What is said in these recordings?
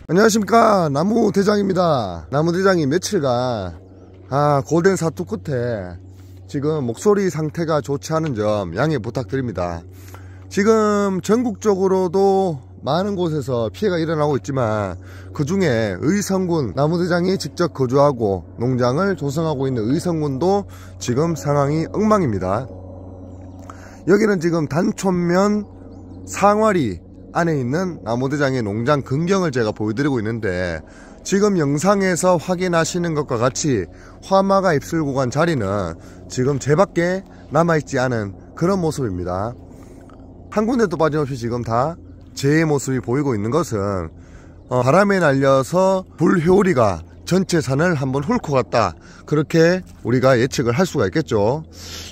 안녕하십니까, 나무대장입니다. 나무대장이 며칠간 골덴 사투 끝에 지금 목소리 상태가 좋지 않은 점 양해 부탁드립니다. 지금 전국적으로도 많은 곳에서 피해가 일어나고 있지만, 그 중에 의성군, 나무대장이 직접 거주하고 농장을 조성하고 있는 의성군도 지금 상황이 엉망입니다. 여기는 지금 단촌면 상화리 안에 있는 나무대장의 농장 근경을 제가 보여드리고 있는데, 지금 영상에서 확인하시는 것과 같이 화마가 입술고 간 자리는 지금 제 밖에 남아있지 않은 그런 모습입니다. 한 군데도 빠짐없이 지금 다 제 모습이 보이고 있는 것은 바람에 날려서 불효리가 전체 산을 한번 훑고 갔다, 그렇게 우리가 예측을 할 수가 있겠죠.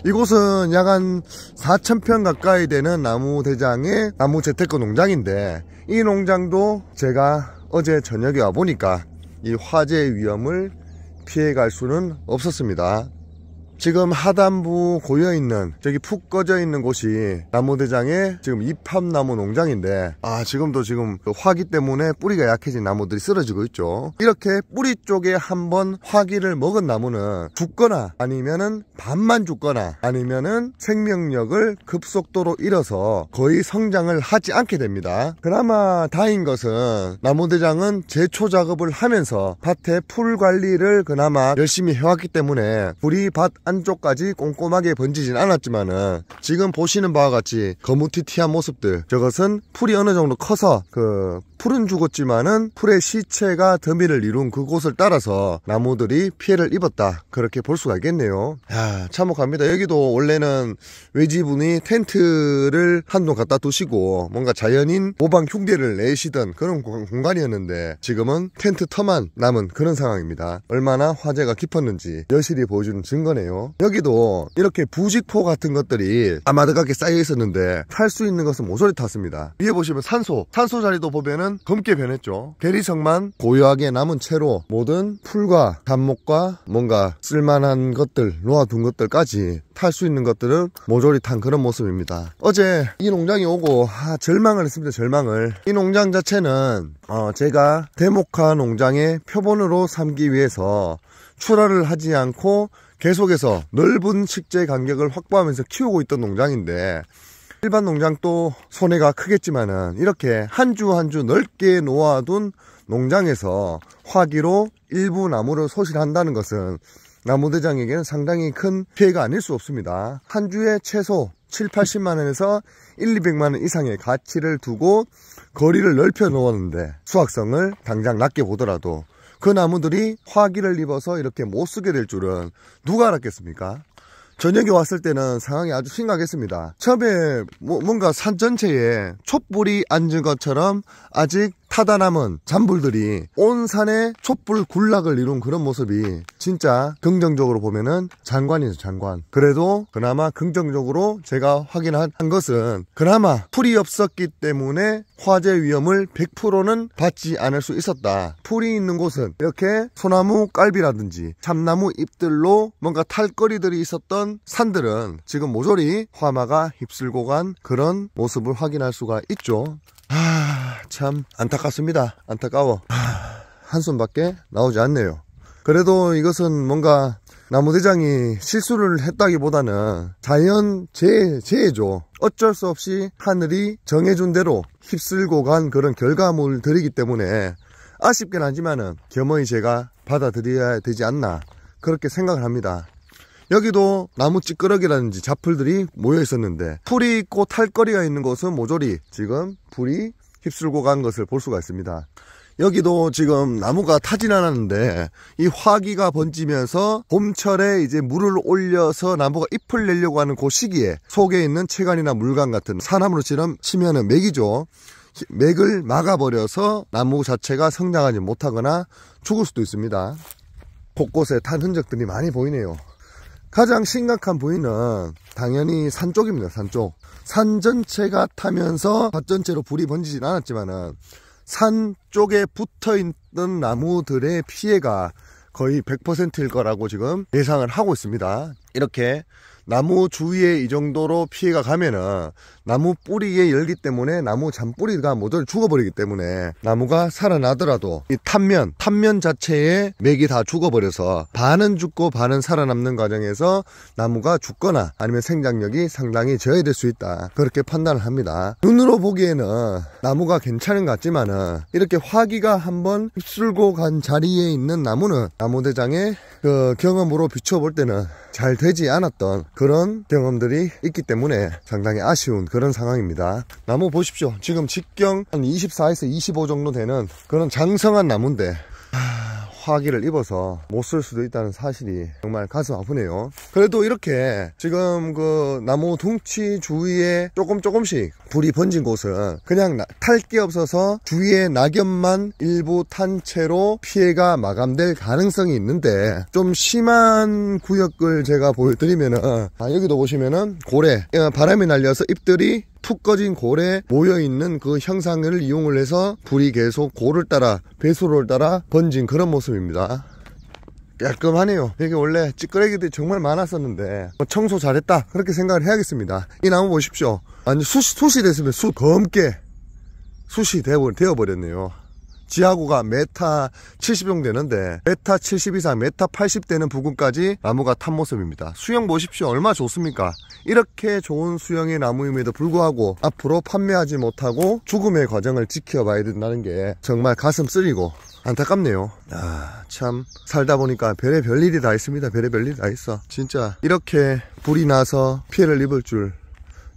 이곳은 약 한 4,000평 가까이 되는 나무대장의 나무재테크 농장인데, 이 농장도 제가 어제 저녁에 와보니까 이 화재 위험을 피해갈 수는 없었습니다. 지금 하단부 고여있는, 저기 푹 꺼져있는 곳이 나무대장의 지금 입합나무 농장인데, 지금도 지금 화기 때문에 뿌리가 약해진 나무들이 쓰러지고 있죠. 이렇게 뿌리 쪽에 한번 화기를 먹은 나무는 죽거나 아니면은 반만 죽거나 아니면은 생명력을 급속도로 잃어서 거의 성장을 하지 않게 됩니다. 그나마 다행인 것은 나무대장은 제초 작업을 하면서 밭의 풀 관리를 그나마 열심히 해왔기 때문에 불이 밭 안쪽까지 꼼꼼하게 번지진 않았지만은, 지금 보시는 바와 같이 거무튀튀한 모습들, 저것은 풀이 어느 정도 커서 풀은 죽었지만은 풀의 시체가 더미를 이룬 그곳을 따라서 나무들이 피해를 입었다, 그렇게 볼 수가 있겠네요. 참혹합니다. 여기도 원래는 외지분이 텐트를 한동 갖다 두시고 뭔가 자연인 모방 흉내를 내시던 그런 공간이었는데, 지금은 텐트 터만 남은 그런 상황입니다. 얼마나 화재가 깊었는지 여실히 보여주는 증거네요. 여기도 이렇게 부직포 같은 것들이 아마득하게 쌓여 있었는데, 탈 수 있는 것은 모조리 탔습니다. 위에 보시면 산소 자리도 보면은 검게 변했죠. 대리석만 고요하게 남은 채로 모든 풀과 잡목과 뭔가 쓸만한 것들, 놓아둔 것들까지 탈 수 있는 것들은 모조리 탄 그런 모습입니다. 어제 이 농장에 오고 절망을 했습니다. 절망을. 이 농장 자체는 제가 대목화 농장의 표본으로 삼기 위해서 출하를 하지 않고 계속해서 넓은 식재 간격을 확보하면서 키우고 있던 농장인데, 일반 농장도 손해가 크겠지만은 이렇게 한 주 한 주 넓게 놓아둔 농장에서 화기로 일부 나무를 소실한다는 것은 나무대장에게는 상당히 큰 피해가 아닐 수 없습니다. 한 주에 최소 7, 80만원에서 1, 200만원 이상의 가치를 두고 거리를 넓혀 놓았는데, 수확성을 당장 낮게 보더라도 그 나무들이 화기를 입어서 이렇게 못 쓰게 될 줄은 누가 알았겠습니까? 저녁에 왔을 때는 상황이 아주 심각했습니다. 처음에 뭔가 산 전체에 촛불이 앉은 것처럼 아직 타다 남은 잔불들이 온 산에 촛불 군락을 이룬 그런 모습이 진짜 긍정적으로 보면은 장관이죠, 장관. 그래도 그나마 긍정적으로 제가 확인한 것은, 그나마 풀이 없었기 때문에 화재 위험을 100%는 받지 않을 수 있었다. 풀이 있는 곳은 이렇게 소나무 깔비라든지 참나무 잎들로 뭔가 탈거리들이 있었던 산들은 지금 모조리 화마가 휩쓸고 간 그런 모습을 확인할 수가 있죠. 참 안타깝습니다. 안타까워. 한숨밖에 나오지 않네요. 그래도 이것은 뭔가 나무대장이 실수를 했다기보다는 자연 재해죠. 어쩔 수 없이 하늘이 정해준 대로 휩쓸고 간 그런 결과물들이기 때문에 아쉽긴 하지만은 겸허히 제가 받아들여야 되지 않나, 그렇게 생각을 합니다. 여기도 나무 찌끄러기라든지 잡풀들이 모여 있었는데, 풀이 있고 탈거리가 있는 곳은 모조리 지금 불이 휩쓸고 간 것을 볼 수가 있습니다. 여기도 지금 나무가 타진 않았는데, 이 화기가 번지면서 봄철에 이제 물을 올려서 나무가 잎을 내려고 하는 그 시기에 속에 있는 채간이나 물감 같은 산화물로 치면은 맥이죠. 맥을 막아버려서 나무 자체가 성장하지 못하거나 죽을 수도 있습니다. 곳곳에 탄 흔적들이 많이 보이네요. 가장 심각한 부위는 당연히 산 쪽입니다. 산 쪽. 산 전체가 타면서 밭 전체로 불이 번지진 않았지만은 산 쪽에 붙어있던 나무들의 피해가 거의 100%일 거라고 지금 예상을 하고 있습니다. 이렇게 나무 주위에 이 정도로 피해가 가면은 나무 뿌리에 열기 때문에 나무 잔뿌리가 모두 죽어버리기 때문에 나무가 살아나더라도 이 탄면 자체에 맥이 다 죽어버려서 반은 죽고 반은 살아남는 과정에서 나무가 죽거나 아니면 생장력이 상당히 저해될 수 있다, 그렇게 판단을 합니다. 눈으로 보기에는 나무가 괜찮은 것 같지만은 이렇게 화기가 한번 휩쓸고 간 자리에 있는 나무는 나무대장의 그 경험으로 비춰볼 때는 잘 되지 않았던 그런 경험들이 있기 때문에 상당히 아쉬운 그런 상황입니다. 나무 보십시오. 지금 직경 한 24에서 25 정도 되는 그런 장성한 나무인데 화기를 입어서 못 쓸 수도 있다는 사실이 정말 가슴 아프네요. 그래도 이렇게 지금 그 나무 둥치 주위에 조금씩 불이 번진 곳은 그냥 탈 게 없어서 주위에 낙엽만 일부 탄 채로 피해가 마감될 가능성이 있는데, 좀 심한 구역을 제가 보여드리면은 여기도 보시면은 고래, 바람이 날려서 잎들이 툭 꺼진 골에 모여있는 그 형상을 이용을 해서 불이 계속 골을 따라 배수로를 따라 번진 그런 모습입니다. 깔끔하네요. 여기 원래 찌끄레기들이 정말 많았었는데 청소 잘했다, 그렇게 생각을 해야겠습니다. 이 나무 보십시오. 완전 숯이 됐으면 검게 숯이 되어버렸네요. 지하구가 메타 70 정도 되는데 메타 70 이상 메타 80 되는 부근까지 나무가 탄 모습입니다. 수영 보십시오. 얼마나 좋습니까? 이렇게 좋은 수영의 나무임에도 불구하고 앞으로 판매하지 못하고 죽음의 과정을 지켜봐야 된다는 게 정말 가슴 쓰리고 안타깝네요. 참 살다 보니까 별의별 일이 다 있습니다. 별의별 일이 다 있어. 진짜 이렇게 불이 나서 피해를 입을 줄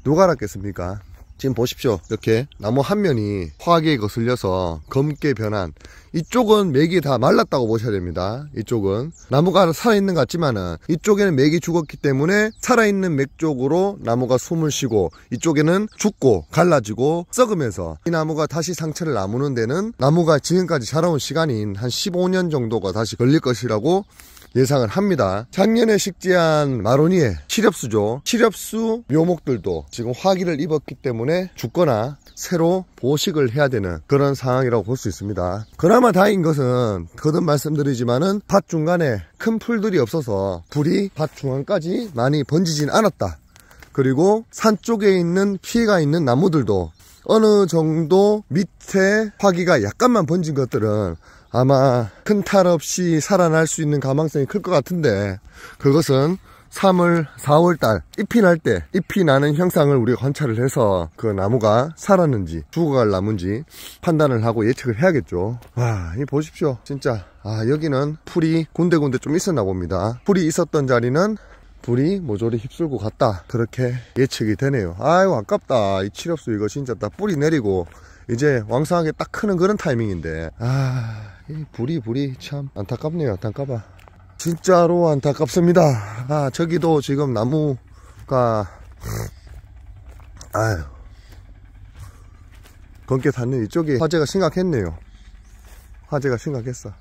누가 알았겠습니까? 지금 보십시오. 이렇게 나무 한 면이 화기에 거슬려서 검게 변한, 이쪽은 맥이 다 말랐다고 보셔야 됩니다. 이쪽은 나무가 살아있는 것 같지만은 이쪽에는 맥이 죽었기 때문에 살아있는 맥 쪽으로 나무가 숨을 쉬고, 이쪽에는 죽고 갈라지고 썩으면서 이 나무가 다시 상처를 나무는 데는 나무가 지금까지 자라온 시간인 한 15년 정도가 다시 걸릴 것이라고 예상을 합니다. 작년에 식재한 마로니에 칠엽수죠. 칠엽수 묘목들도 지금 화기를 입었기 때문에 죽거나 새로 보식을 해야 되는 그런 상황이라고 볼 수 있습니다. 그나마 다행인 것은 거듭 말씀드리지만은 밭 중간에 큰 풀들이 없어서 불이 밭 중앙까지 많이 번지진 않았다. 그리고 산 쪽에 있는 피해가 있는 나무들도 어느 정도 밑에 화기가 약간만 번진 것들은 아마 큰 탈 없이 살아날 수 있는 가망성이 클 것 같은데, 그것은 3월, 4월달 잎이 날 때 잎이 나는 형상을 우리가 관찰을 해서 그 나무가 살았는지 죽어갈 나무인지 판단을 하고 예측을 해야겠죠. 와, 이 보십시오. 진짜 여기는 풀이 군데군데 좀 있었나 봅니다. 풀이 있었던 자리는 불이 모조리 휩쓸고 갔다, 그렇게 예측이 되네요. 아이고 아깝다. 이 칠엽수 이거 진짜 딱 뿌리 내리고 이제 왕성하게 딱 크는 그런 타이밍인데, 이 불이 참 안타깝네요. 안타까워. 진짜로 안타깝습니다. 저기도 지금 나무가 검게 닿는 이쪽이 화재가 심각했네요. 화재가 심각했어.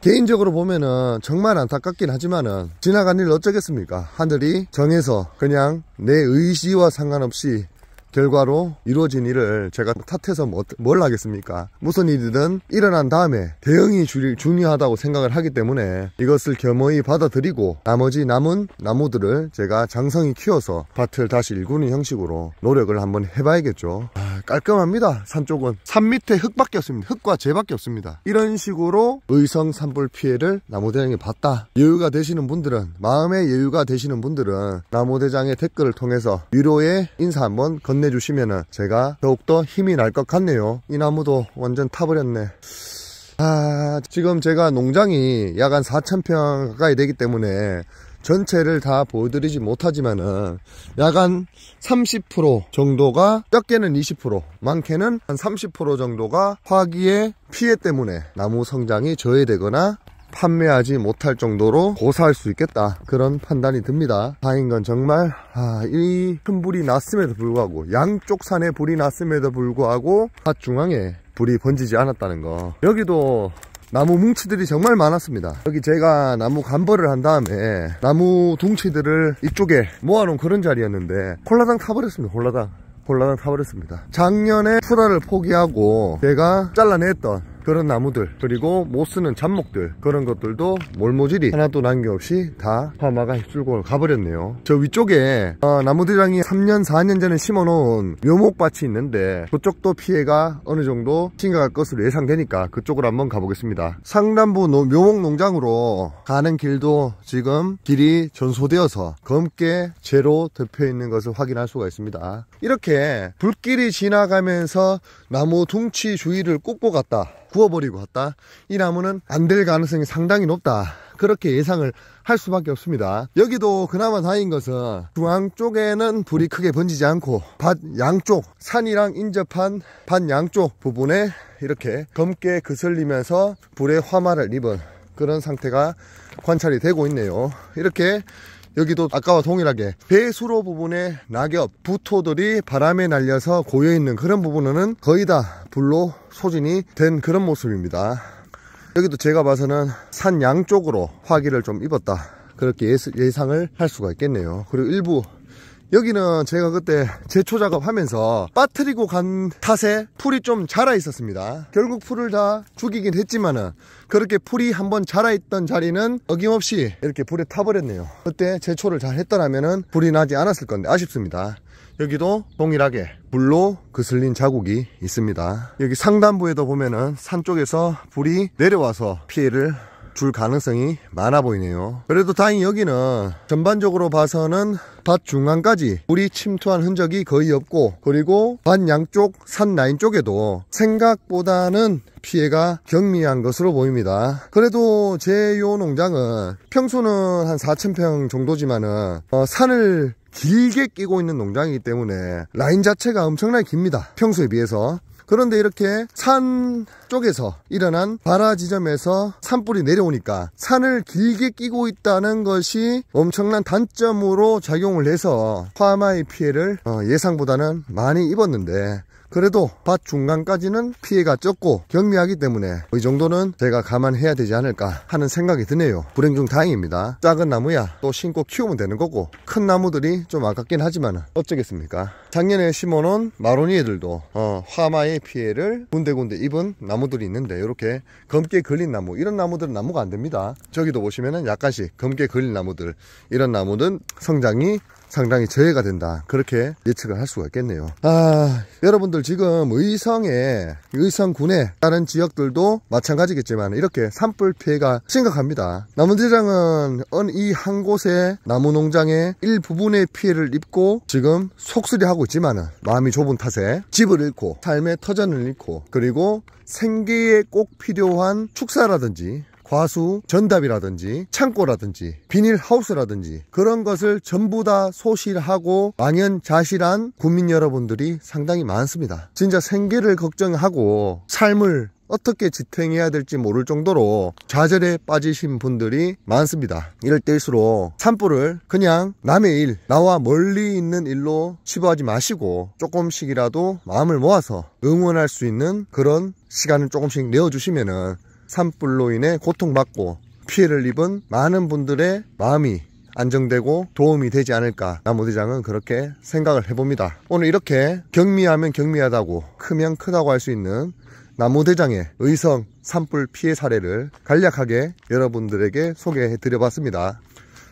개인적으로 보면은 정말 안타깝긴 하지만은 지나간 일 어쩌겠습니까? 하늘이 정해서 그냥 내 의지와 상관없이 결과로 이루어진 일을 제가 탓해서 뭘 하겠습니까? 무슨 일이든 일어난 다음에 대응이 중요하다고 생각을 하기 때문에 이것을 겸허히 받아들이고 나머지 남은 나무들을 제가 장성히 키워서 밭을 다시 일구는 형식으로 노력을 한번 해봐야겠죠. 깔끔합니다. 산 쪽은 산 밑에 흙밖에 없습니다. 흙과 재밖에 없습니다. 이런 식으로 의성 산불 피해를 나무대장이 봤다. 여유가 되시는 분들은, 마음의 여유가 되시는 분들은 나무대장의 댓글을 통해서 위로의 인사 한번 건네주시면은 제가 더욱더 힘이 날 것 같네요. 이 나무도 완전 타버렸네. 지금 제가 농장이 약 한 4,000평 가까이 되기 때문에 전체를 다 보여드리지 못하지만은 약 한 30% 정도가, 적게는 20%, 많게는 한 30% 정도가 화기의 피해 때문에 나무 성장이 저해되거나 판매하지 못할 정도로 고사할 수 있겠다, 그런 판단이 듭니다. 다행인 건 정말 이 큰 불이 났음에도 불구하고, 양쪽 산에 불이 났음에도 불구하고 밭 중앙에 불이 번지지 않았다는 거. 여기도 나무 뭉치들이 정말 많았습니다. 여기 제가 나무 간벌을 한 다음에 나무 둥치들을 이쪽에 모아놓은 그런 자리였는데 홀라당 타버렸습니다. 홀라당 타버렸습니다. 작년에 출하를 포기하고 제가 잘라냈던 그런 나무들, 그리고 못 쓰는 잡목들, 그런 것들도 몰모질이 하나도 남김없이 다 화마가 휩쓸고 가버렸네요. 저 위쪽에 나무대장이 3년 4년 전에 심어놓은 묘목밭이 있는데 그쪽도 피해가 어느 정도 심각할 것으로 예상되니까 그쪽으로 한번 가보겠습니다. 상단부 묘목 농장으로 가는 길도 지금 길이 전소되어서 검게 죄로 덮여 있는 것을 확인할 수가 있습니다. 이렇게 불길이 지나가면서 나무 둥치 주위를 꽂고 갔다, 구워버리고 갔다, 이 나무는 안 될 가능성이 상당히 높다, 그렇게 예상을 할 수밖에 없습니다. 여기도 그나마 다행인 것은 중앙 쪽에는 불이 크게 번지지 않고 밭 양쪽, 산이랑 인접한 밭 양쪽 부분에 이렇게 검게 그슬리면서 불의 화마를 입은 그런 상태가 관찰이 되고 있네요. 이렇게 여기도 아까와 동일하게 배수로 부분에 낙엽, 부토들이 바람에 날려서 고여있는 그런 부분은 거의 다 불로 소진이 된 그런 모습입니다. 여기도 제가 봐서는 산 양쪽으로 화기를 좀 입었다, 그렇게 예상을 할 수가 있겠네요. 그리고 일부 여기는 제가 그때 제초 작업하면서 빠뜨리고 간 탓에 풀이 좀 자라 있었습니다. 결국 풀을 다 죽이긴 했지만은 그렇게 풀이 한번 자라 있던 자리는 어김없이 이렇게 불에 타버렸네요. 그때 제초를 잘 했더라면은 불이 나지 않았을 건데 아쉽습니다. 여기도 동일하게 불로 그슬린 자국이 있습니다. 여기 상단부에도 보면은 산 쪽에서 불이 내려와서 피해를 줄 가능성이 많아 보이네요. 그래도 다행히 여기는 전반적으로 봐서는 밭 중앙까지 불이 침투한 흔적이 거의 없고, 그리고 밭 양쪽 산 라인 쪽에도 생각보다는 피해가 경미한 것으로 보입니다. 그래도 제 요 농장은 평수는 한 4,000평 정도지만은 산을 길게 끼고 있는 농장이기 때문에 라인 자체가 엄청나게 깁니다, 평소에 비해서. 그런데 이렇게 산 쪽에서 일어난 발화 지점에서 산불이 내려오니까 산을 길게 끼고 있다는 것이 엄청난 단점으로 작용을 해서 화마의 피해를 예상보다는 많이 입었는데, 그래도 밭 중간까지는 피해가 적고 경미하기 때문에 이 정도는 제가 감안해야 되지 않을까 하는 생각이 드네요. 불행 중 다행입니다. 작은 나무야 또 심고 키우면 되는 거고, 큰 나무들이 좀 아깝긴 하지만 어쩌겠습니까. 작년에 심어놓은 마로니애들도 화마의 피해를 군데군데 입은 나무들이 있는데, 이렇게 검게 걸린 나무, 이런 나무들은 나무가 안 됩니다. 저기도 보시면은 약간씩 검게 걸린 나무들, 이런 나무는 성장이 상당히 저해가 된다, 그렇게 예측을 할 수가 있겠네요. 여러분들 지금 의성군의 다른 지역들도 마찬가지겠지만 이렇게 산불 피해가 심각합니다. 나무대장은 이 한 곳의 나무농장의 일부분의 피해를 입고 지금 속쓰리하고 있지만 마음이 좁은 탓에 집을 잃고 삶의 터전을 잃고, 그리고 생계에 꼭 필요한 축사라든지 과수, 전답이라든지 창고라든지 비닐하우스라든지 그런 것을 전부 다 소실하고 망연자실한 국민 여러분들이 상당히 많습니다. 진짜 생계를 걱정하고 삶을 어떻게 지탱해야 될지 모를 정도로 좌절에 빠지신 분들이 많습니다. 이럴 때일수록 산불을 그냥 남의 일, 나와 멀리 있는 일로 치부하지 마시고 조금씩이라도 마음을 모아서 응원할 수 있는 그런 시간을 조금씩 내어주시면은 산불로 인해 고통받고 피해를 입은 많은 분들의 마음이 안정되고 도움이 되지 않을까, 나무대장은 그렇게 생각을 해봅니다. 오늘 이렇게 경미하면 경미하다고, 크면 크다고 할 수 있는 나무대장의 의성 산불 피해 사례를 간략하게 여러분들에게 소개해 드려봤습니다.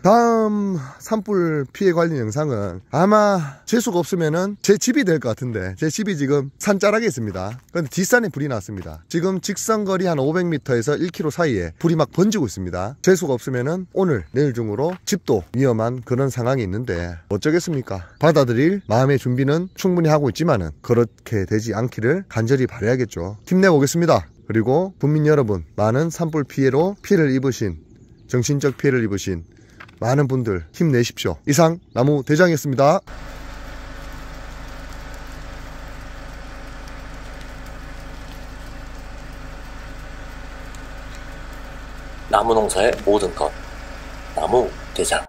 다음 산불 피해 관련 영상은 아마 재수가 없으면은 제 집이 될 것 같은데, 제 집이 지금 산자락에 있습니다. 근데 뒷산에 불이 났습니다. 지금 직선거리 한 500m에서 1km 사이에 불이 막 번지고 있습니다. 재수가 없으면은 오늘 내일 중으로 집도 위험한 그런 상황이 있는데 어쩌겠습니까. 받아들일 마음의 준비는 충분히 하고 있지만은 그렇게 되지 않기를 간절히 바라야겠죠. 힘내보겠습니다. 그리고 국민 여러분, 많은 산불 피해로 피해를 입으신, 정신적 피해를 입으신 많은 분들 힘내십시오. 이상 나무대장이었습니다. 나무농사의 모든 것, 나무대장.